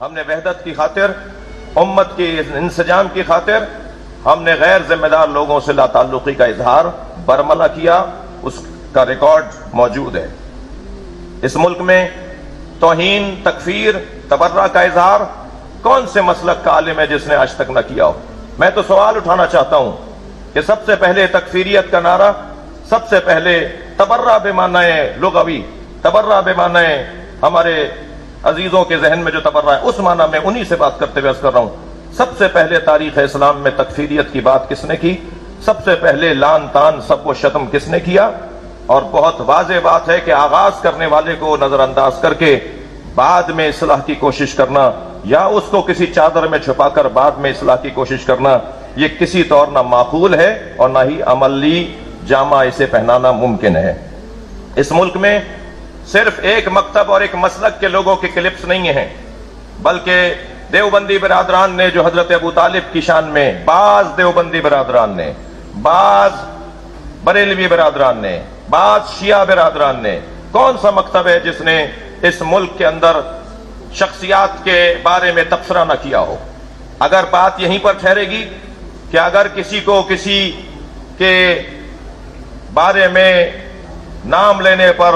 ہم نے وحدت کی خاطر، امت کی انسجام کی خاطر ہم نے غیر ذمہ دار لوگوں سے لا تعلقی کا اظہار برملا کیا، اس کا ریکارڈ موجود ہے۔ اس ملک میں توہین، تکفیر، تبرہ کا اظہار کون سے مسلک کا عالم ہے جس نے آج تک نہ کیا ہو؟ میں تو سوال اٹھانا چاہتا ہوں کہ سب سے پہلے تکفیریت کا نعرہ، سب سے پہلے تبرہ بے معنی لغوی، تبرہ بے معنی ہمارے عزیزوں کے ذہن میں جو تبرہ ہے اس معنی میں انہی سے بات کرتے ہوئے عرض کر رہا ہوں، سب سے پہلے تاریخ اسلام میں تکفیریت کی بات کس نے کی؟ سب سے پہلے لان تان سب و شتم کس نے کیا؟ اور بہت واضح بات ہے کہ آغاز کرنے والے کو نظر انداز کر کے بعد میں اصلاح کی کوشش کرنا، یا اس کو کسی چادر میں چھپا کر بعد میں اصلاح کی کوشش کرنا، یہ کسی طور نہ معقول ہے اور نہ ہی عملی جامہ اسے پہنانا ممکن ہے۔ اس ملک میں صرف ایک مکتب اور ایک مسلک کے لوگوں کے کلپس نہیں ہیں، بلکہ دیوبندی برادران نے جو حضرت ابو طالب کی شان میں، بعض دیوبندی برادران نے، بعض بریلوی برادران نے، بعض شیعہ برادران نے، کون سا مکتب ہے جس نے اس ملک کے اندر شخصیات کے بارے میں تبصرہ نہ کیا ہو؟ اگر بات یہیں پر ٹھہرے گی کہ اگر کسی کو کسی کے بارے میں نام لینے پر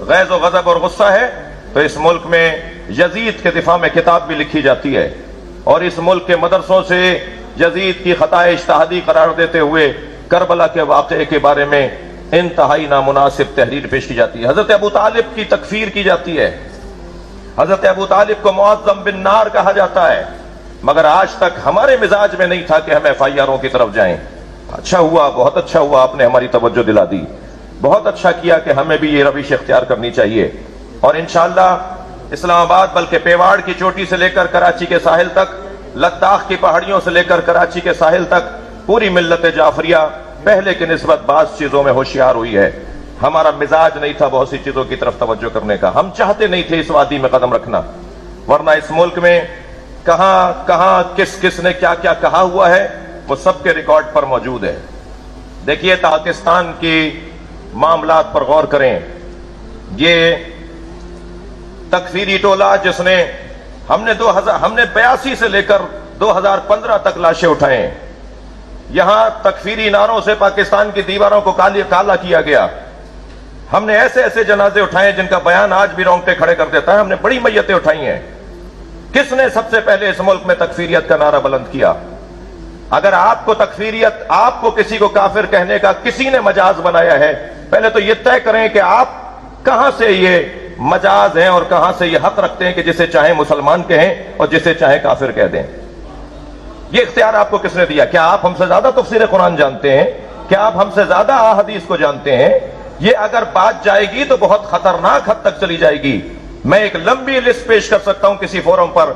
غیظ و غضب اور غصہ ہے تو اس ملک میں یزید کے دفاع میں کتاب بھی لکھی جاتی ہے، اور اس ملک کے مدرسوں سے یزید کی خطا اجتہادی قرار دیتے ہوئے کربلا کے واقعے کے بارے میں انتہائی نامناسب تحریر پیش کی جاتی ہے۔ حضرت ابو طالب کی تکفیر کی جاتی ہے، حضرت ابو طالب کو معظم بن نار کہا جاتا ہے، مگر آج تک ہمارے مزاج میں نہیں تھا کہ ہم ایف آئی آروں کی طرف جائیں۔ اچھا ہوا، بہت اچھا ہوا، آپ نے ہماری توجہ دلا دی، بہت اچھا کیا کہ ہمیں بھی یہ روش اختیار کرنی چاہیے، اور انشاءاللہ اسلام آباد بلکہ پیواڑ کی چوٹی سے لے کر کراچی کے ساحل تک، لداخ کی پہاڑیوں سے لے کر کراچی کے ساحل تک پوری ملت جعفریہ پہلے کی نسبت بعض چیزوں میں ہوشیار ہوئی ہے۔ ہمارا مزاج نہیں تھا بہت سی چیزوں کی طرف توجہ کرنے کا، ہم چاہتے نہیں تھے اس وادی میں قدم رکھنا، ورنہ اس ملک میں کہاں کہاں کس کس نے کیا کیا کہا ہوا ہے وہ سب کے ریکارڈ پر موجود ہے۔ دیکھیے پاکستان کی معاملات پر غور کریں، یہ تکفیری ٹولہ جس نے ہم نے 82 سے لے کر 2015 تک لاشیں اٹھائیں، یہاں تکفیری نعروں سے پاکستان کی دیواروں کو کالا کیا گیا، ہم نے ایسے ایسے جنازے اٹھائے جن کا بیان آج بھی رونگٹے کھڑے کر دیتا ہے، ہم نے بڑی میتیں اٹھائی ہیں۔ کس نے سب سے پہلے اس ملک میں تکفیریت کا نعرہ بلند کیا؟ اگر آپ کو تکفیریت، آپ کو کسی کو کافر کہنے کا کسی نے مجاز بنایا ہے، پہلے تو یہ طے کریں کہ آپ کہاں سے یہ مجاز ہیں اور کہاں سے یہ حق رکھتے ہیں کہ جسے چاہیں مسلمان کہیں اور جسے چاہیں کافر کہہ دیں۔ یہ اختیار آپ کو کس نے دیا؟ کیا آپ ہم سے زیادہ تفسیر قرآن جانتے ہیں؟ کیا آپ ہم سے زیادہ احادیث کو جانتے ہیں؟ یہ اگر بات جائے گی تو بہت خطرناک حد تک چلی جائے گی۔ میں ایک لمبی لسٹ پیش کر سکتا ہوں کسی فورم پر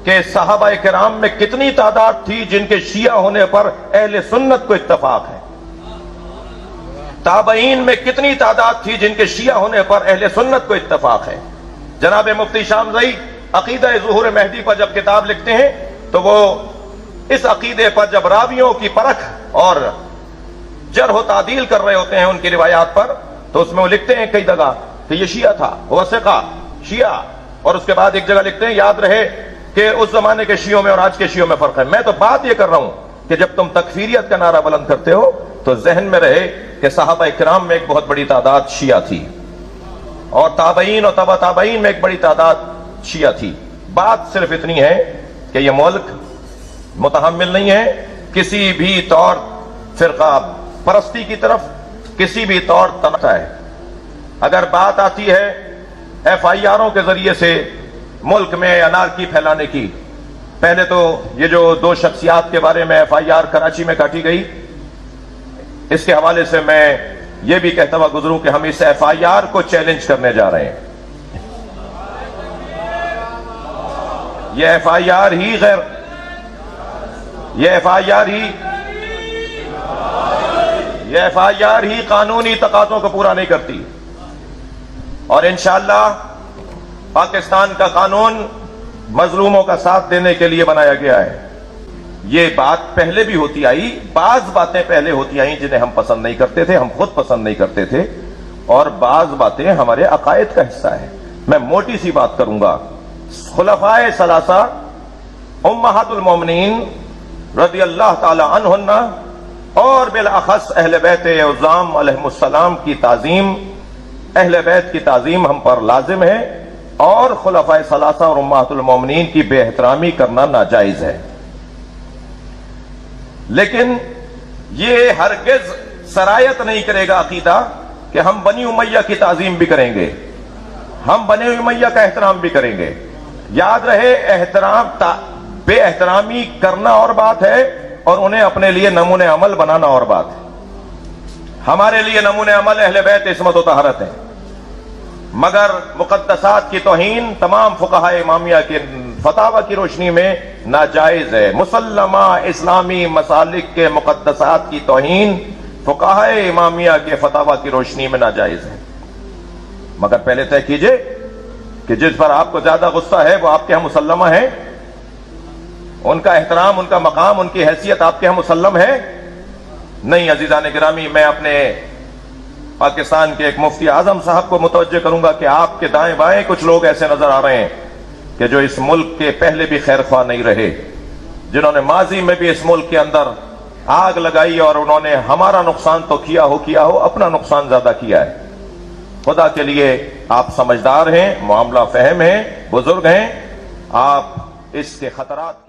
کہ صحابہ کرام میں کتنی تعداد تھی جن کے شیعہ ہونے پر اہل سنت کو اتفاق ہے، تابعین میں کتنی تعداد تھی جن کے شیعہ ہونے پر اہل سنت کو اتفاق ہے۔ جناب مفتی شامزئی عقیدہ ظہور مہدی پر جب کتاب لکھتے ہیں تو وہ اس عقیدے پر جب راویوں کی پرکھ اور جرح و تعدیل کر رہے ہوتے ہیں ان کی روایات پر، تو اس میں وہ لکھتے ہیں کئی جگہ کہ یہ شیعہ تھا، وہ ثقہ شیعہ، اور اس کے بعد ایک جگہ لکھتے ہیں یاد رہے کہ اس زمانے کے شیعوں میں اور آج کے شیعوں میں فرق ہے۔ میں تو بات یہ کر رہا ہوں کہ جب تم تکفیریت کا نعرہ بلند کرتے ہو تو ذہن میں رہے کہ صحابہ کرام میں ایک بہت بڑی تعداد شیعہ تھی، اور تابعین اور تبع تابعین میں ایک بڑی تعداد شیعہ تھی۔ بات صرف اتنی ہے کہ یہ ملک متحمل نہیں ہے کسی بھی طور فرقہ پرستی کی طرف، کسی بھی طور تنقیدی ہے۔ اگر بات آتی ہے ایف آئی آروں کے ذریعے سے ملک میں انارکی پھیلانے کی، پہلے تو یہ جو 2 شخصیات کے بارے میں ایف آئی آر کراچی میں کاٹی گئی، اس کے حوالے سے میں یہ بھی کہتا ہوا گزروں کہ ہم اس ایف آئی آر کو چیلنج کرنے جا رہے ہیں۔ یہ ایف آئی آر ہی قانونی تقاضوں کو پورا نہیں کرتی، اور انشاءاللہ پاکستان کا قانون مظلوموں کا ساتھ دینے کے لیے بنایا گیا ہے۔ یہ بات پہلے بھی ہوتی آئی، بعض باتیں پہلے ہوتی آئیں جنہیں ہم پسند نہیں کرتے تھے، ہم خود پسند نہیں کرتے تھے، اور بعض باتیں ہمارے عقائد کا حصہ ہے۔ میں موٹی سی بات کروں گا خلفائے ثلاثہ امہات المومنین رضی اللہ تعالی عنہن اور بالاخص اہل بیت عظام علیہم السلام کی تعظیم، اہل بیت کی تعظیم ہم پر لازم ہے، اور خلفائے ثلاثہ اور امہات المومنین کی بے احترامی کرنا ناجائز ہے۔ لیکن یہ ہرگز سرایت نہیں کرے گا عقیدہ کہ ہم بنی امیہ کی تعظیم بھی کریں گے، ہم بنی امیہ کا احترام بھی کریں گے۔ یاد رہے، بے احترامی کرنا اور بات ہے، اور انہیں اپنے لیے نمونہ عمل بنانا اور بات ہے۔ ہمارے لیے نمونہ عمل اہل بیت عصمت و طہارت ہے، مگر مقدسات کی توہین تمام فقہاء امامیہ کے فتاوی کی روشنی میں ناجائز ہے۔ مسلمہ اسلامی مسالک کے مقدسات کی توہین فقہاء امامیہ کے فتاوی کی روشنی میں ناجائز ہے، مگر پہلے طے کیجئے کہ جس پر آپ کو زیادہ غصہ ہے وہ آپ کے ہاں مسلمہ ہے، ان کا احترام، ان کا مقام، ان کی حیثیت آپ کے ہاں مسلم ہے؟ نہیں عزیزان گرامی، میں اپنے پاکستان کے ایک مفتی اعظم صاحب کو متوجہ کروں گا کہ آپ کے دائیں بائیں کچھ لوگ ایسے نظر آ رہے ہیں کہ جو اس ملک کے پہلے بھی خیر خواہ نہیں رہے، جنہوں نے ماضی میں بھی اس ملک کے اندر آگ لگائی، اور انہوں نے ہمارا نقصان تو کیا ہو اپنا نقصان زیادہ کیا ہے۔ خدا کے لیے آپ سمجھدار ہیں، معاملہ فہم ہیں، بزرگ ہیں، آپ اس کے خطرات کی